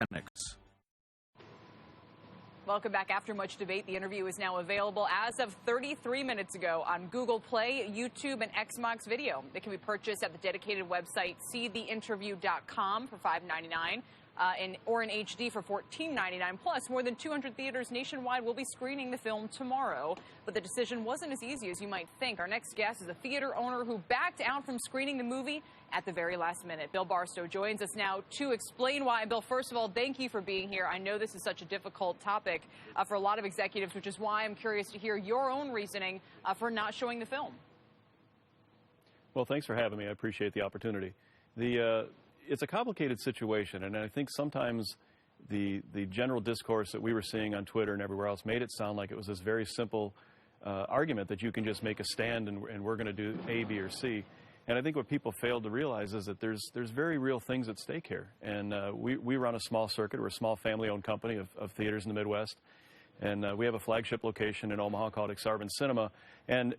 Annex. Welcome back. After much debate, the interview is now available as of 33 minutes ago on Google Play, YouTube, and Xbox Video. It can be purchased at the dedicated website seetheinterview.com for $5.99 or in HD for $14.99. Plus, more than 200 theaters nationwide will be screening the film tomorrow. But the decision wasn't as easy as you might think. Our next guest is a theater owner who backed out from screening the movie at the very last minute. Bill Barstow joins us now to explain why. Bill, first of all, thank you for being here. I know this is such a difficult topic for a lot of executives, which is why I'm curious to hear your own reasoning for not showing the film. Well, thanks for having me. I appreciate the opportunity. It's a complicated situation, and I think sometimes the general discourse that we were seeing on Twitter and everywhere else made it sound like it was this very simple argument that you can just make a stand and we're going to do A, B, or C. And I think what people failed to realize is that there's very real things at stake here. And we run a small circuit. We're a small family-owned company of theaters in the Midwest. And we have a flagship location in Omaha called Exarban Cinema. And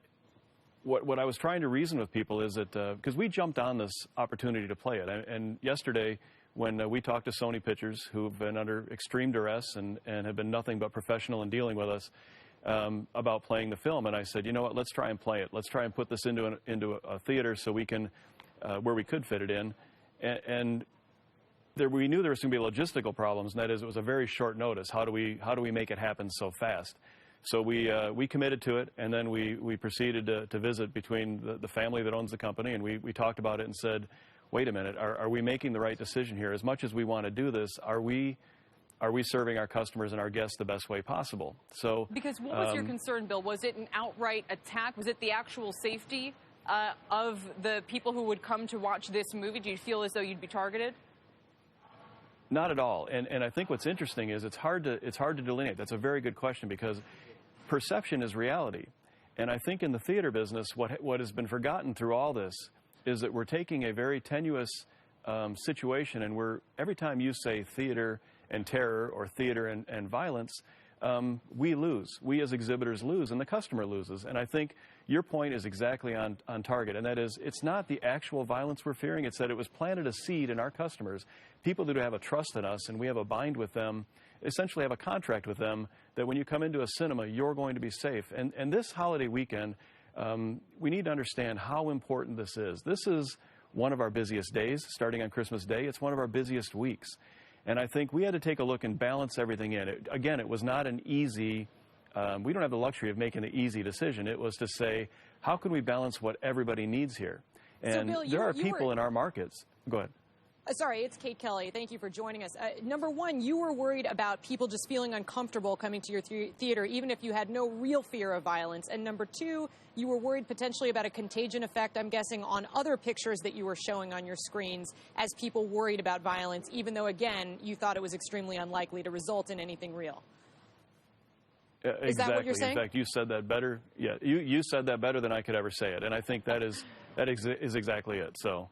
what I was trying to reason with people is that, because we jumped on this opportunity to play it. And yesterday, when we talked to Sony Pictures, who've been under extreme duress and have been nothing but professional in dealing with us, about playing the film, and I said, you know what, let's try and play it. Let's try and put this into a theater so we can, where we could fit it in. And we knew there was going to be logistical problems, and that is it was a very short notice. How do we make it happen so fast? So we committed to it, and then we proceeded to visit between the family that owns the company, and we talked about it and said, wait a minute, are we making the right decision here? As much as we want to do this, are we serving our customers and our guests the best way possible? So, because what was your concern, Bill? Was it an outright attack? Was it the actual safety of the people who would come to watch this movie? Do you feel as though you'd be targeted? Not at all. And I think what's interesting is it's hard to delineate. That's a very good question, because perception is reality. And I think in the theater business, what has been forgotten through all this is that we're taking a very tenuous situation, and every time you say theater and terror or theater and violence, we lose. We as exhibitors lose, and the customer loses. And I think your point is exactly on target, and that is it's not the actual violence we're fearing. It's that it was planted a seed in our customers, people that have a trust in us, and we have a bind with them, essentially have a contract with them, that when you come into a cinema, you're going to be safe. And this holiday weekend, we need to understand how important this is. This is one of our busiest days, starting on Christmas Day. It's one of our busiest weeks. And I think we had to take a look and balance everything in. Again, it was not an easy, we don't have the luxury of making an easy decision. It was to say, how can we balance what everybody needs here? And so Bill, there are people in our markets. Go ahead. Sorry, it's Kate Kelly. Thank you for joining us. Number one, you were worried about people just feeling uncomfortable coming to your theater, even if you had no real fear of violence. And number two, you were worried potentially about a contagion effect, I'm guessing, on other pictures that you were showing on your screens as people worried about violence, even though, again, you thought it was extremely unlikely to result in anything real. Exactly. Is that what you're saying? In fact, you said that better. Yeah, you said that better than I could ever say it. And I think that is exactly it. So.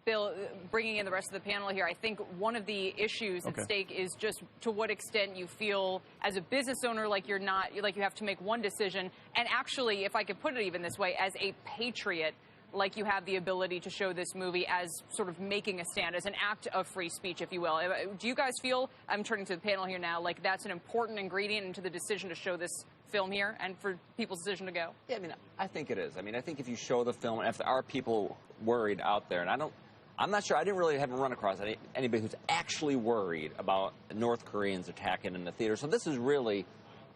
Bill, bringing in the rest of the panel here, I think one of the issues at stake is just to what extent you feel as a business owner like you have to make one decision, and actually, if I could put it even this way, as a patriot, like you have the ability to show this movie as sort of making a stand, as an act of free speech, if you will. Do you guys feel, I'm turning to the panel here now, like that's an important ingredient into the decision to show this film here and for people's decision to go? Yeah, I mean, I think it is. I mean, I think if you show the film, and if there are people worried out there, and I'm not sure, I haven't run across anybody who's actually worried about North Koreans attacking in the theater. So this is really,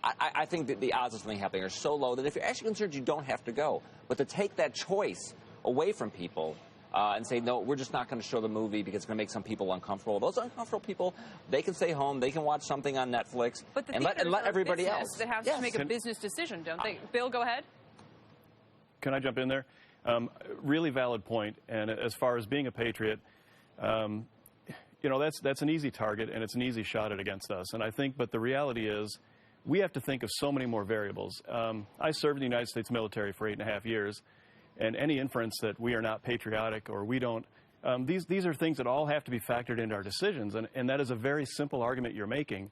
I think that the odds of something happening are so low that if you're actually concerned, you don't have to go. But to take that choice away from people and say, no, we're just not going to show the movie because it's going to make some people uncomfortable. Those uncomfortable people, they can stay home, they can watch something on Netflix, but and let everybody else. That has to make a business decision, don't they? Bill, go ahead. Can I jump in there? Really valid point. And as far as being a patriot, you know, that's an easy target, and it's an easy shot at against us. And I think, but the reality is, we have to think of so many more variables. I served in the United States military for 8.5 years, and any inference that we are not patriotic or we don't, these are things that all have to be factored into our decisions. And that is a very simple argument you're making.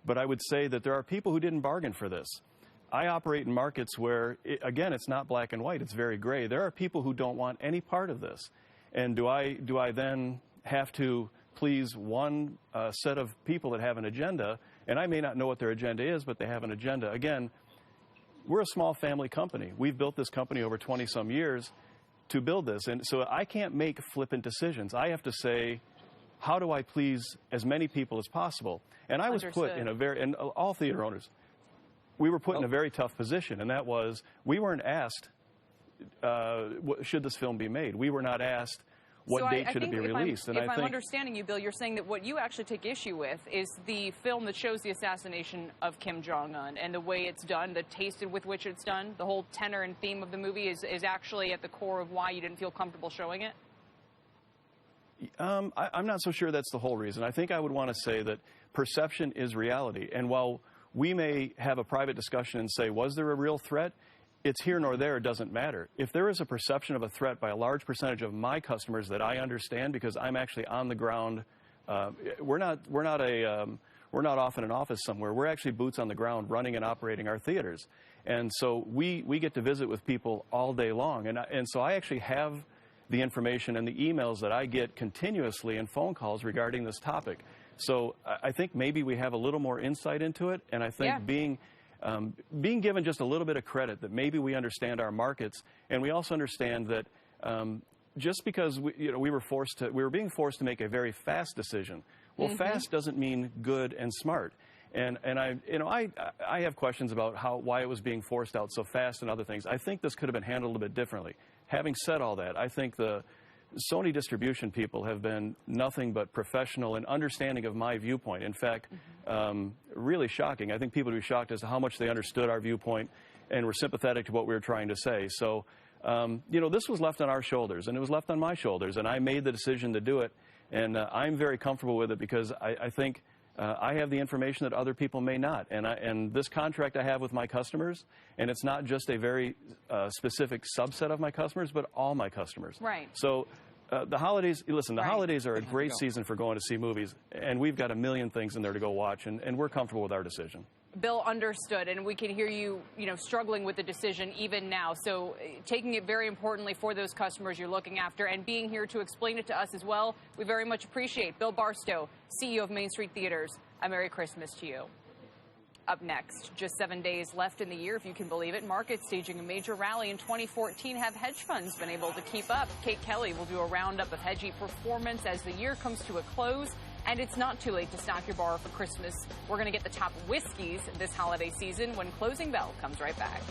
But I would say that there are people who didn't bargain for this. I operate in markets where, again, it's not black and white, it's very gray. There are people who don't want any part of this. And do I then have to please one set of people that have an agenda, and I may not know what their agenda is, but they have an agenda. Again, we're a small family company. We've built this company over 20-some years to build this, and so I can't make flippant decisions. I have to say, how do I please as many people as possible? And I was put in a very, and all theater owners, we were put in a very tough position, and that was, we weren't asked, should this film be made? We were not asked, what date should it be released? If I'm understanding you, Bill, you're saying that what you actually take issue with is the film that shows the assassination of Kim Jong-un and the way it's done, the taste with which it's done, the whole tenor and theme of the movie is actually at the core of why you didn't feel comfortable showing it? I'm not so sure that's the whole reason. I think I would want to say that perception is reality. And while we may have a private discussion and say, was there a real threat? It's here nor there, it doesn't matter. If there is a perception of a threat by a large percentage of my customers that I understand, because I'm actually on the ground, we're not off in an office somewhere. We're actually boots on the ground running and operating our theaters. And so we get to visit with people all day long. And so I actually have the information and the emails that I get continuously and phone calls regarding this topic. So I think maybe we have a little more insight into it, and I think being given just a little bit of credit that maybe we understand our markets, and we also understand that just because we were being forced to make a very fast decision. Well, fast doesn't mean good and smart. And I have questions about why it was being forced out so fast and other things. I think this could have been handled a bit differently. Having said all that, I think the Sony distribution people have been nothing but professional and understanding of my viewpoint. In fact, really shocking. I think people would be shocked as to how much they understood our viewpoint and were sympathetic to what we were trying to say. So, this was left on our shoulders, and it was left on my shoulders, and I made the decision to do it, and I'm very comfortable with it because I think I have the information that other people may not. And this contract I have with my customers, and it's not just a very specific subset of my customers, but all my customers. Right. So the holidays, listen, the holidays are a great season for going to see movies, and we've got a million things in there to go watch, and we're comfortable with our decision. Bill, understood, and we can hear you, struggling with the decision even now. So taking it very importantly for those customers you're looking after and being here to explain it to us as well, we very much appreciate. Bill Barstow, CEO of Main Street Theaters, a Merry Christmas to you. Up next, just 7 days left in the year, if you can believe it. Markets staging a major rally in 2014. Have hedge funds been able to keep up? Kate Kelly will do a roundup of hedgy performance as the year comes to a close. And it's not too late to stock your bar for Christmas. We're going to get the top whiskeys this holiday season when Closing Bell comes right back.